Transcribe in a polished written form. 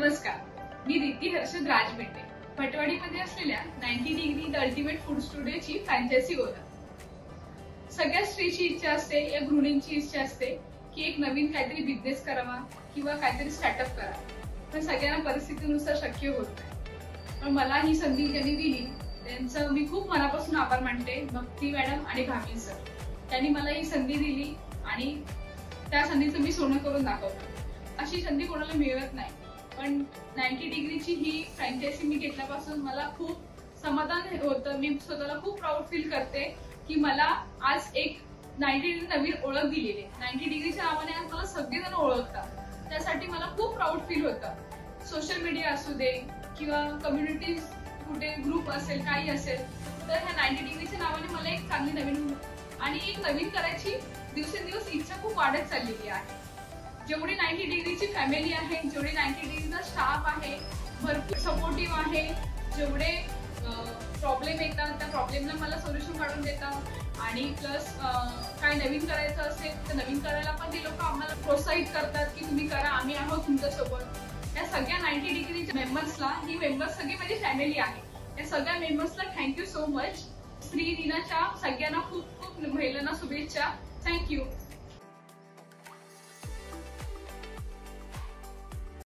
नमस्कार, मी रिद्धी हर्षद राजमेटे, भटवाडीमध्ये असलेल्या 90 डिग्री द अल्टिमेट फूड स्टुडिओची फ्रँचायझी ओनर। सगळ्या स्त्रीची इच्छा असते या गृहिणींची इच्छा असते की एक नवीन काहीतरी बिझनेस करावा किंवा काहीतरी स्टार्टअप करावा, पण सगळ्यांना परिस्थितीनुसार शक्य होत नाही। पण मला ही संधी ज्यांनी दिली त्यांचं मी खूप मनापासून आभार मानते, भक्ती मॅडम आणि भामी सर। त्यांनी मला ही संधी दिली आणि त्या संधीचं मी सोनं करून दाखवलं। अशी संधी कोणाला मिळत नाही, पण 90 डिग्रीची ही फ्रँचायझी मी घेतल्यापासून मला खूप समाधान होतं। मी स्वतःला खूप प्राऊड फील करते की मला आज एक 90 डिग्री नवीन ओळख दिलेली आहे। 90 डिग्रीच्या नावाने आज मला सगळेजण ओळखतात, त्यासाठी मला खूप प्राऊड फील होतं। सोशल मीडिया असू दे किंवा कम्युनिटीज कुठे ग्रुप असेल काही असेल, तर ह्या 90 डिग्रीच्या नावाने मला एक चांगली नवीन आणि एक नवीन करायची दिवसेंदिवस इच्छा खूप वाढत चाललेली आहे। जेवढी 90 डिग्रीची फॅमिली आहे, जेवढी 90 डिग्रीचा स्टाफ आहे, भरपूर सपोर्टिव्ह आहे। जेवढे प्रॉब्लेम येतात त्या प्रॉब्लेमला मला सोल्युशन काढून देतात आणि प्लस काय नवीन करायचं असेल तर नवीन करायला पण ते लोक आम्हाला प्रोत्साहित करतात की तुम्ही करा, आम्ही आहोत तुमच्यासोबत। या सगळ्या 90 डिग्रीच्या मेंबर्सला, ही मेंबर्स सगळी माझी फॅमिली आहे, या सगळ्या मेंबर्सला थँक्यू सो मच। स्त्री दिनाच्या सगळ्यांना खूप खूप महिलांना शुभेच्छा। थँक्यू।